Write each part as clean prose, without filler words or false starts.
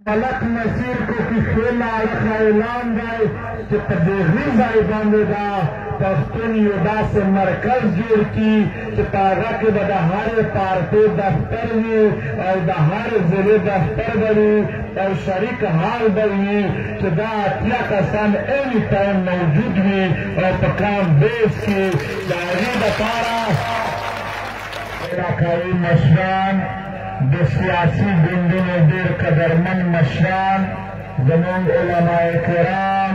ملک نصیر کو کسی لارخ اعلان دی چې په دغه ځای باندې دا پښتون یو داسې مرکز جوړ کړي چې په هغه کې به د هرې پارټۍ دفتر وي او د هر ضلع دفتر به وي او شریک حال به وي چې دا اتیا کسان اینی ټایم موجود وي او په کام بیس کې د هغې دپاره علاقایي مشران د سیاسي ګوندونو ډېر قدرمن مشران زموږ علماء کرام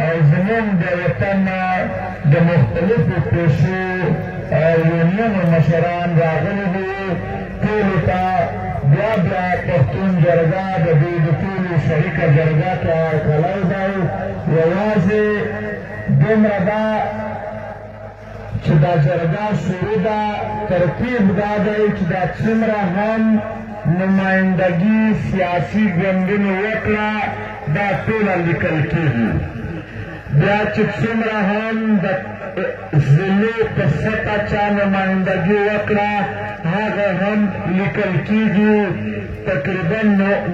او زموږ د وطن د مختلفو پیشو او یونیونو مشران راغلي دي ټولو ته بیا بیا پښتون جرګه د دوی د ټولو شریکه جرګه ته هرکلی دی یوازې دومره ده چې دا جرګه شروع ده ترتیب دا دی چې دا څومره هم نمایندګي سیاسي ګوندونو وکړه دا ټوله لیکل کېږي بیا چې څومره هم د ضلع په سطحه چا نمایندګي وکړه هغه هم لیکل کېږي تقریبا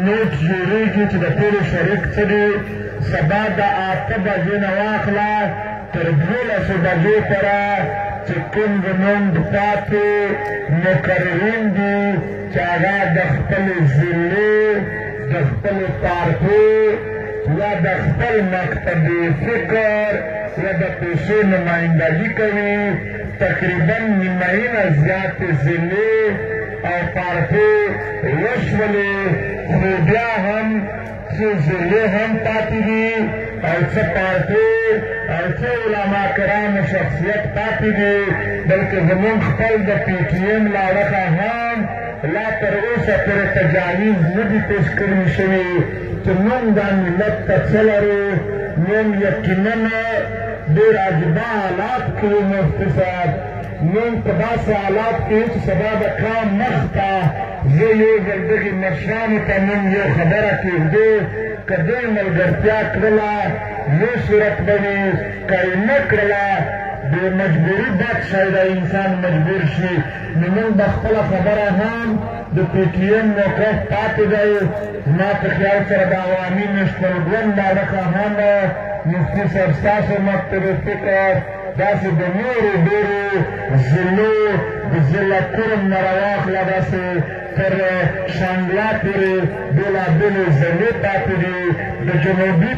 نوټ جوړېږي چې د ټولو شریک څه دی سبا د 8 بجې نه واخله تر 12 بجې پورې چې کوم زموږ پاتې مقررین دي چې هغه د خپلې ضلعې د خپلې پارټۍ یا د خپل مکتبي فکر یا د پیشو نمایندګي کوي تقریبا نیمایي نه زیاتې ضلعې او پارټۍ وشولې خو بیا هم څه ضلعې هم پاتې دي او څه پارټۍ او څه علما کرامو شخصیت پاتې دي بلکې زموږ خپل د پی ټي ایم لاړخه هم لا تر اوسه پورې تجاویز نه دي پیش کړي شوي چې موږ دا ملت ته څه لرو موږ یقینا ډېر عجیبه حالات کې یو مفتي صاحب موږ په داسې حالات کې یو چې سبا د کام مخ ته زه یو ځل دغې مشرانو ته موږ یو خبره کېږدو که دوی ملګرتیا کړله یو صورت به وي که یې نه کړله د مجبوري بد شی دی انسان مجبور شي نو موږ به خپله خبره هم د پی ټي ایم موقف پاتې دی زما په خیال سره د عوامي نشترګوند لاړخه هم مفتي صاحب ستاسو مکتب فکر داسې د نورو ډېرو ضلعو د ضلع کرم نه راواخله داسې تر شانګله پورې بېلابېلې ضلعې پاتې دي د جنوبي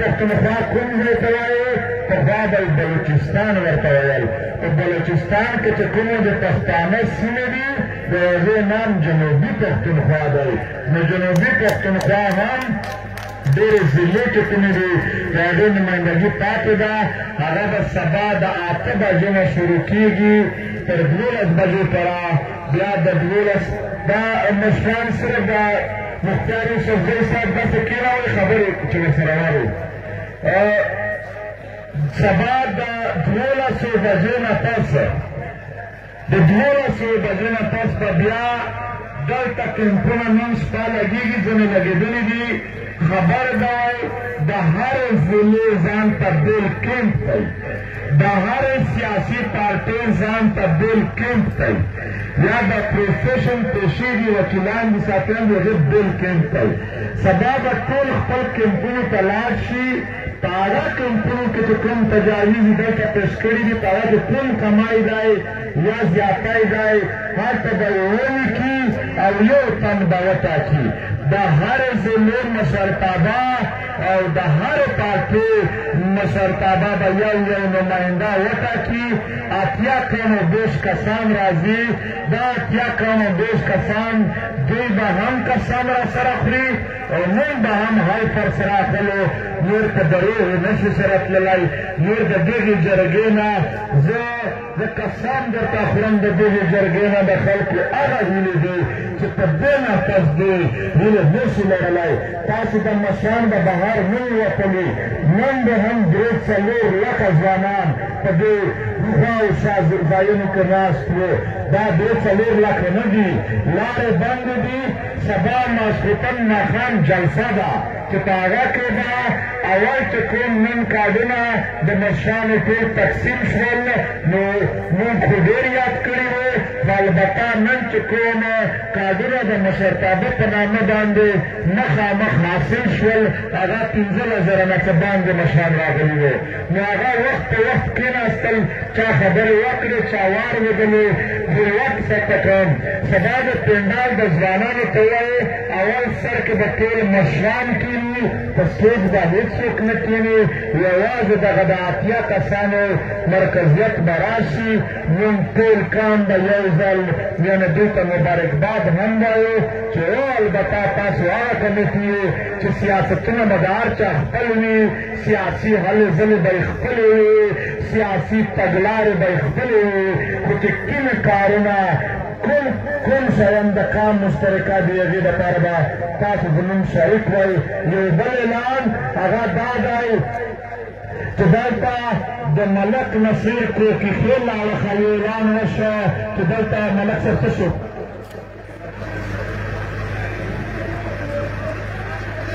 پښتونخوا کوم ځای ته وایي پخوا به بلوچستان ورته ویل په بلوچستان کې چې کومې د پښتانه سیمې دي د هغې نام جنوبي پښتونخوا دی نو جنوبي پښتونخوا هم ډېرې ضلعې چې کومې دي د هغې نمایندګي پاتې ده هغه به سبا د 8 بجې نه شروع کېږي تر 12 بجې پورې بیا د 12 دا مشران صرف د مختار یوسفزۍ صاحب داسې کېنوئ خبرې چې ورسره واورئ سبا د 12 بجې نه پس د 12 بجې نه پس به بیا دلته کیمپونه نن شپه لګېږي ځینې لګېدلي دي خبر دی د هرې ضلعې ځان ته بېل کیمپ دی د هرې سیاسي پارټۍ ځان ته بېل کیمپ دی یا د پروفیشن پیشې دي وکیلان دي ساتیان دي هغې بېل کیمپ دی سبا به ټول خپل کیمپونو ته لاړ شي په هغه کیمپونو کې چې کوم تجاویز دلته پیش کړي دي په هغه کې کوم کمای دی یا زیاتی دی هلته به یې ولیکي او یو تن به وټاکي د هرې ضلعې مشرتابه او د هرې پارټۍ مشرتابه به یو نماینده وټاکي 8 کم و بیش کسان راځي دا 8 کم و بیش کسان دوی به هم کسان را سره خوري او موږ به هم هایفر سره اخلو نور په دروغ نشي سره تللی نور د دغې جرګې نه زه قسم درته خورم د دغې جرګې نه د خلکو هغه هیلې دي چې په دې نفس دې هیلې نشي لرلی تاسو د مشران به بهر نه وتلي نن به هم 3-4 لکه ځوانان په دې خوا او شا ځایونو کې ناست وو دا 3-4 لکه نه دي لارې بندې دي سبا ماسخوتن ماښام جلسه ده چې په هغه کې به اول چې کوم نن کارډونه د مشرانو ټول تقسیم شول نو موږ خو ډېر یاد کړي وو البته نن چې کوم کادره د مشرتابه په نامه باندې مخامخ حاصل شول هغه 15,000 نه څه باندې مشران راغلي وو نو هغه وخت په وخت کېناستل چا خبرې وکړې چا وار ودلې خو وخت سته کوم سبا د پنډال د ځوانانو ته ووایې اول سر کې به ټول مشران کېني په سټیج به هېڅوک نه کېني یوازې دغه د اتیا کسانو مرکزیت به راشي موږ ټول کان به یو ځل یعنې دوی ته مبارکباد هم وایو چې البته تاسو هغه کمیټې یو چې سیاستونه به د هر چا خپل وي سیاسي هلې ځلې به یې خپلې وي سیاسي تګلارې به یې خپلې وي خو چې کوم کارونه کوم شیان د کام مشترکه دي هغې دپاره به تاسو زموږ شریک وئ یو بل اعلان هغه دا دی چې دلته د ملک نصیر کوکیخیل له اړخه یو اعلان وشو چې دلته ملک صاحب څه شو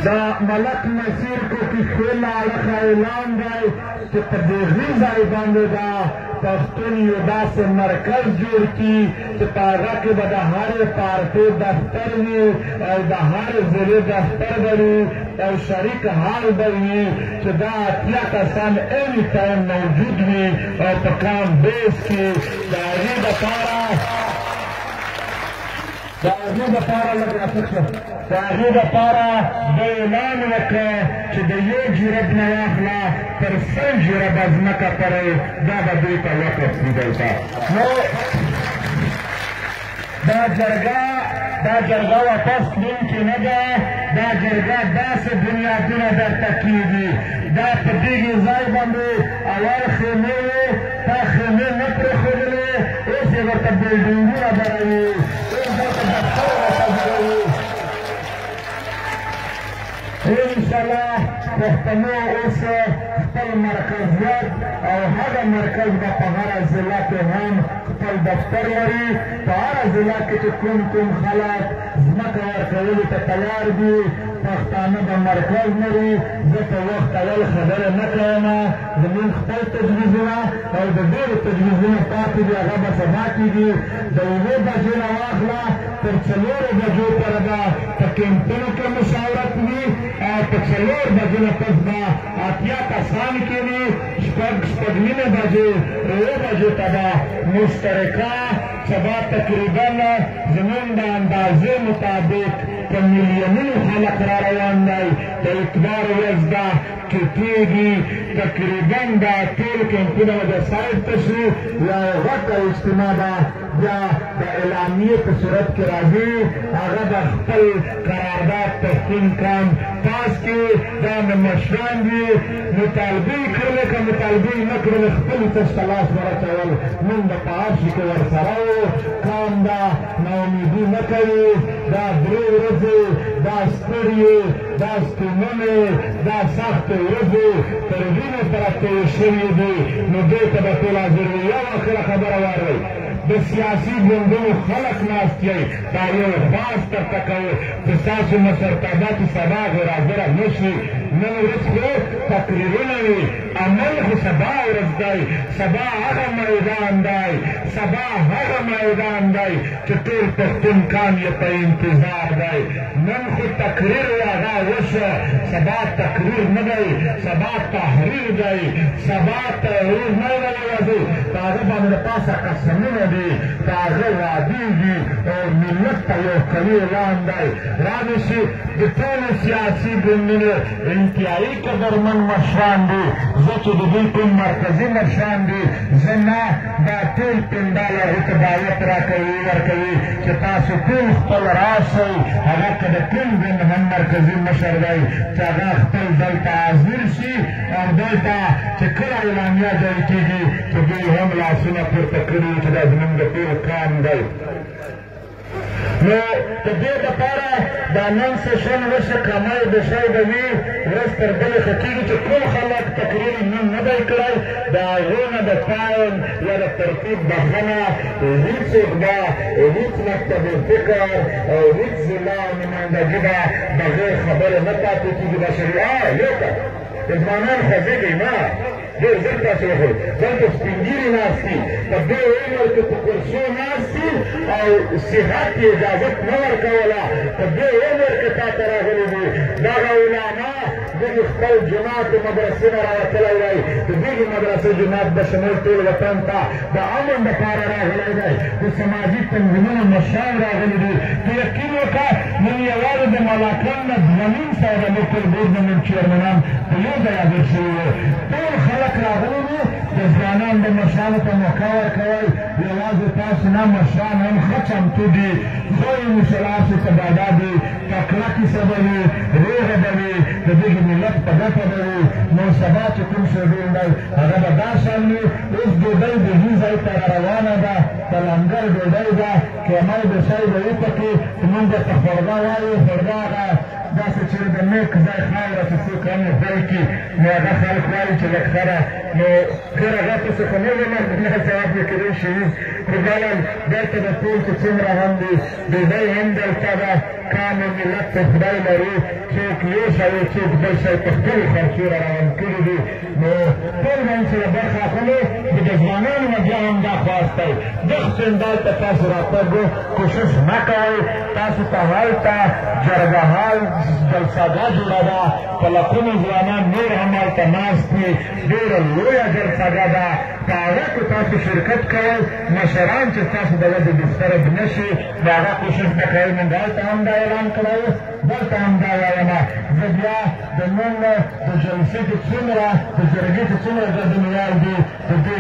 د ملک نصیر کوکیخیل له اړخه اعلان دی چې په دغې ځای باندې ده پښتون یو داسې مرکز جوړ کړي چې په هغه کې به د هرې پارټۍ دفتر وي او د هر ضلع دفتر به وي او شریک حال به وي چې دا اتیا کسان اني ټایم موجود وي او په کام بیس کې د هغې دپاره د اعلان وکړه چې د یو جرب نه واخله تر 100 جربه ځمکه پرې دا به دوی ته وقف وي دلته نو دا جرګه واپس تلونکې نه ده دا جرګه داسې بنیادونه درته کېږي دا په دغې ځای باندې اول خیمې وې تا خیمې نه پرېښودلې اوس یې ورته بلډینګونه بروي انشاءالله پښتنو اوس خپل مرکزیت او هغه مرکز به په هره ضلع کې هم خپل دفتر لري په هره ضلع کې چې کوم خلک ځمکه ورکولو ته تیار دي پښتانه به مرکز لري زه په وخت اول خبره نه کوم زموږ خپل تجویزونه او د ډېرو تجویزونه پاتې دي هغه به سبا کېږي د 1 بجې نه واخله تر 4 بجو پورې به په کیمپونو کې مشاورت وي او په 4 بجو نه پس به اتیا کسان کېني شپږ نیمې بجې 7 بجو ته به مشترکه سبا تقریبا زموږ د اندازې مطابق په میلیونونو خلک را روان دی د اتبار ورځ ده کېږي تقریبا دا ټول کیمپونه به د سایډ ته شي یا غټه اجتماع ده بیا د اعلامیې په صورت کې راځي هغه به خپل قرارداد پښتون کام پاس کړي دا مې مشران دي مطالبې یې کړلې که مطالبې یې نه کړلې خپلې تش ته لاس ورچول موږ به په هر شي کې ورسره وو کام دا ناامیدي نه کوي دا 3 ورځې دا ستړي دا ستومنې دا سختې ورځې تر وینو سره تېرې شوي دي نو دوی ته به ټول حاضر وي یو اخره خبره واورئ د سیاسي ګوندونو خلک ناست یئ دا یو خاص درته کوو چې ستاسو مشرتابه چې سبا غیر حاضره نه شي نن ورځ خو تقریرونه وي عمل خو سبا ورځ دی سبا هغه میدان دی سبا هغه میدان دی چې ټول پښتون کان یې په انتظار دی نن خو تقریر و هغه وشو سبا تقریر نه دی سبا تحریر دی سبا تحریر نه دی په هغه باندې د پاسه قسمونه دي په هغه وعدې دي او ملت ته یو قوي اعلان دی رانه شي د ټولو سیاسي ګوندونو انتهایي قدرمن مشران دي زه چې د دوی کوم مرکزي مشران دي زه نه دا ټول پنډال هغې ته دعوت ورکوي چې تاسو ټول خپل راشئ هغه که د کوم ګوند هم مرکزي مشر دی چې هغه خپل دلته حاضر شي او دلته چې کله اعلامیه جاري کېږي چې دوی هم لاسونه پورته کړي چې دا زموږ د ټول کام دی نو د دې دپاره دا نن سیشن وشه کمای د شی به وي ورځ تر بلې ښه کېږي چې کوم خلک تقریر نن نه دی کړی د هغې نه د ټایم یا د ترتیب بخښنه هېڅوک به هېڅ مکتب فکر او هېڅ ضلع نمایندګي به بغیر خبرې نه پاتې کېږي بشري یو ته ځوانان خوځېږئ نه ډېر ژر تاسو وښود دلته سپین ږیري ناست دي په دې عمر کې په کرسو ناست دي او صحت یې اجازت نه ورکوله په دې عمر کې تا ته راغلي دي دغه علما دغې خپل جومات د مدرسې نه راوتلی دی د دغې مدرسې جومات د شمول ټول وطن ته د امن دپاره راغلی دی د سماجي تنظیمونو مشران راغلي دي ته یقین وکړه نن یوازې د ملاکنډ نه 2.5 د لوکل ګورنمنټ چیرمنان په یو ځای حاضر شوي وو ټول خلک راغلي دي د ځوانانو د مشرانو ته موقع ورکوئ یوازې تاسو نه مشران هم ښه چمتو دي ښه یې مشراسو ته ډاډه دي تکړه کیسه به وي روغه به وي د دغې ملت په ګټه به وي نو سبا چې کوم شیدون دی هغه به دا شان وي اوس ډوډۍ د هي ځای ته روانه ده د لنګر ډوډۍ ده کیمل د شی به وپکې مونږ ورته خورګه وایو خورګه هغه داسې چې د نیک ځای خاوره چې څوک هم ځای کړي نو هغه خلک وایي چې لږ ښه ده نو ډېر هغه پسې خو نه ویمه نه ځواب یې کېدای شي وي خو بله دلته د ټول چې څومره هم دي ډوډۍ هم دلته ده کام ملت ته خدای لري څوک یو شی و څوک بل شی په خپلو خرچو را روان کړي دي نو ټول به انشاءالله برخه اخلو د ځوانانو نه بیا هم دا خواست دی دغه سندال ته تاسو راتګ کوشش مه کوئ تاسو ته هلته جرګه حال جلسهګاه جوړه ده په لکونو ځوانان نور هم هلته ناست دي ډېره لویه جلسهګاه ده په هغه کې تاسو شرکت کوئ مشران چې تاسو د ودې بستره نه شي د هغه کوشش به کوئ مونږ هلته هم دا اعلان کړی دلته هم دا وایمه زه بیا د مونږ د جلسې چې څومره د جرګې چې څومره ګډونوال دي د دې